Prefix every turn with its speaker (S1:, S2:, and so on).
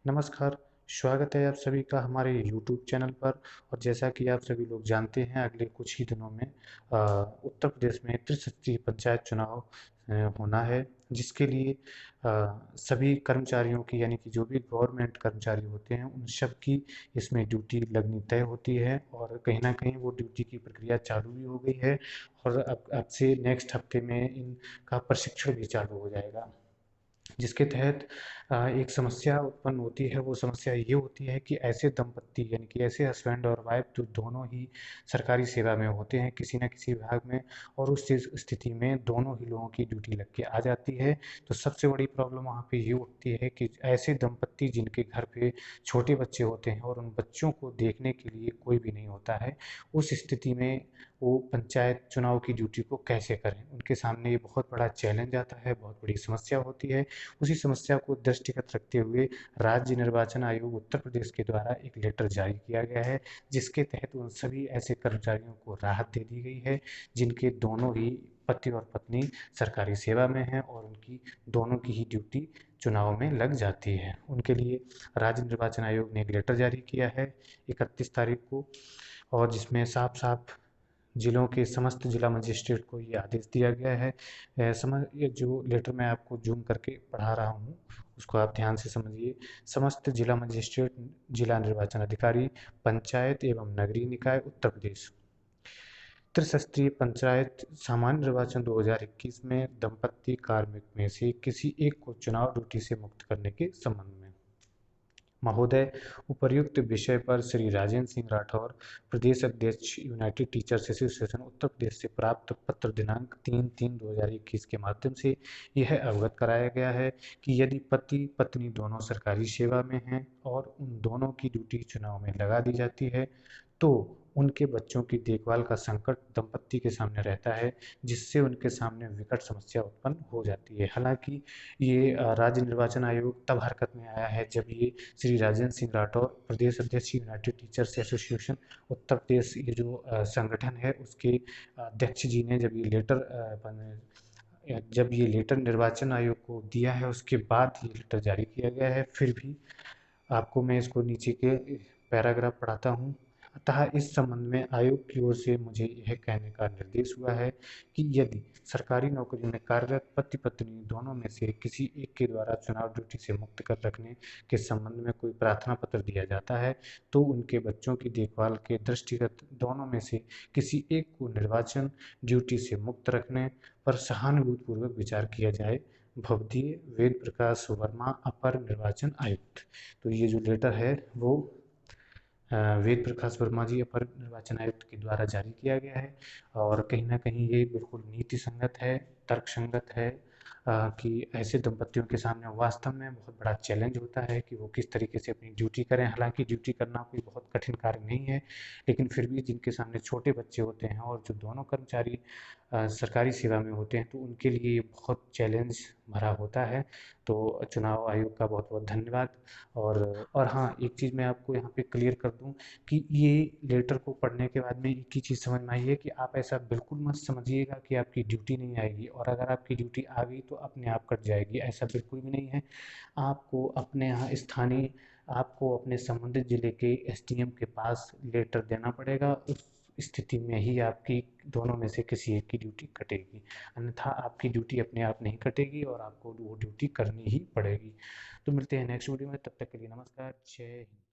S1: नमस्कार, स्वागत है आप सभी का हमारे यूट्यूब चैनल पर। और जैसा कि आप सभी लोग जानते हैं, अगले कुछ ही दिनों में उत्तर प्रदेश में त्रिस्तरीय पंचायत चुनाव होना है, जिसके लिए सभी कर्मचारियों की, यानी कि जो भी गवर्नमेंट कर्मचारी होते हैं, उन सब की इसमें ड्यूटी लगनी तय होती है और कहीं न कहीं वो ड्यूटी की प्रक्रिया चालू भी हो गई है। और अब से नेक्स्ट हफ्ते में इनका प्रशिक्षण भी चालू हो जाएगा। जिसके तहत एक समस्या उत्पन्न होती है। वो समस्या ये होती है कि ऐसे दंपत्ति, यानी कि ऐसे हस्बैंड और वाइफ जो दोनों ही सरकारी सेवा में होते हैं किसी न किसी विभाग में, और उस स्थिति में दोनों ही लोगों की ड्यूटी लग के आ जाती है। तो सबसे बड़ी प्रॉब्लम वहाँ पे ये उठती है कि ऐसे दंपत्ति जिनके घर पे छोटे बच्चे होते हैं और उन बच्चों को देखने के लिए कोई भी नहीं होता है, उस स्थिति में वो पंचायत चुनाव की ड्यूटी को कैसे करें? उनके सामने ये बहुत बड़ा चैलेंज आता है, बहुत बड़ी समस्या होती है। उसी समस्या को दृष्टिगत रखते हुए राज्य निर्वाचन आयोग उत्तर प्रदेश के द्वारा एक लेटर जारी किया गया है, जिसके तहत उन सभी ऐसे कर्मचारियों को राहत दे दी गई है जिनके दोनों ही पति और पत्नी सरकारी सेवा में हैं और उनकी दोनों की ही ड्यूटी चुनाव में लग जाती है। उनके लिए राज्य निर्वाचन आयोग ने एक लेटर जारी किया है 31 तारीख को, और जिसमें साफ साफ जिलों के समस्त जिला मजिस्ट्रेट को ये आदेश दिया गया है। ये जो लेटर मैं आपको जूम करके पढ़ा रहा हूँ, उसको आप ध्यान से समझिए। समस्त जिला मजिस्ट्रेट, जिला निर्वाचन अधिकारी, पंचायत एवं नगरीय निकाय उत्तर प्रदेश, त्रिस्तरीय पंचायत सामान्य निर्वाचन 2021 में दंपत्ति कार्मिक में से किसी एक को चुनाव ड्यूटी से मुक्त करने के संबंध में महोदय, उपर्युक्त विषय पर श्री राजेंद्र सिंह राठौर, प्रदेश अध्यक्ष United teachers association Uttar Pradesh से प्राप्त पत्र दिनांक 3/3/2021 के माध्यम से यह अवगत कराया गया है कि यदि पति पत्नी दोनों सरकारी सेवा में हैं और उन दोनों की ड्यूटी चुनाव में लगा दी जाती है, तो उनके बच्चों की देखभाल का संकट दंपत्ति के सामने रहता है, जिससे उनके सामने विकट समस्या उत्पन्न हो जाती है। हालांकि ये राज्य निर्वाचन आयोग तब हरकत में आया है जब ये श्री राजेंद्र सिंह राठौर, प्रदेश अध्यक्ष United teachers association Uttar Pradesh, ये जो संगठन है, उसके अध्यक्ष जी ने जब ये लेटर निर्वाचन आयोग को दिया है, उसके बाद ये लेटर जारी किया गया है। फिर भी आपको मैं इसको नीचे के पैराग्राफ पढ़ाता हूँ। अतः इस संबंध में आयोग की ओर से मुझे यह कहने का निर्देश हुआ है कि यदि सरकारी नौकरी में कार्यरत पति पत्नी दोनों में से किसी एक के द्वारा चुनाव ड्यूटी से मुक्त कर रखने के संबंध में कोई प्रार्थना पत्र दिया जाता है, तो उनके बच्चों की देखभाल के दृष्टिगत दोनों में से किसी एक को निर्वाचन ड्यूटी से मुक्त रखने पर सहानुभूतिपूर्वक विचार किया जाए। भवदीय वेद प्रकाश वर्मा, अपर निर्वाचन आयुक्त। तो ये जो लेटर है वो वेद प्रकाश वर्मा जी, अपर निर्वाचन आयुक्त के द्वारा जारी किया गया है। और कहीं न कहीं ये बिल्कुल नीति संगत है, तर्क संगत है, कि ऐसे दंपत्तियों के सामने वास्तव में बहुत बड़ा चैलेंज होता है कि वो किस तरीके से अपनी ड्यूटी करें। हालाँकि ड्यूटी करना कोई बहुत कठिन कार्य नहीं है, लेकिन फिर भी जिनके सामने छोटे बच्चे होते हैं और जो दोनों कर्मचारी सरकारी सेवा में होते हैं, तो उनके लिए ये बहुत चैलेंज भरा होता है। तो चुनाव आयोग का बहुत-बहुत धन्यवाद। और हाँ, एक चीज़ मैं आपको यहाँ पे क्लियर कर दूँ कि ये लेटर को पढ़ने के बाद में एक ही चीज़ समझ में आई है कि आप ऐसा बिल्कुल मत समझिएगा कि आपकी ड्यूटी नहीं आएगी, और अगर आपकी ड्यूटी आ गई तो अपने आप कट जाएगी, ऐसा बिल्कुल भी नहीं है। आपको अपने यहाँ स्थानीय, आपको अपने संबंधित ज़िले के एसडीएम के पास लेटर देना पड़ेगा। उस स्थिति में ही आपकी दोनों में से किसी एक की ड्यूटी कटेगी, अन्यथा आपकी ड्यूटी अपने आप नहीं कटेगी और आपको वो ड्यूटी करनी ही पड़ेगी। तो मिलते हैं नेक्स्ट वीडियो में, तब तक के लिए नमस्कार, जय हिंद।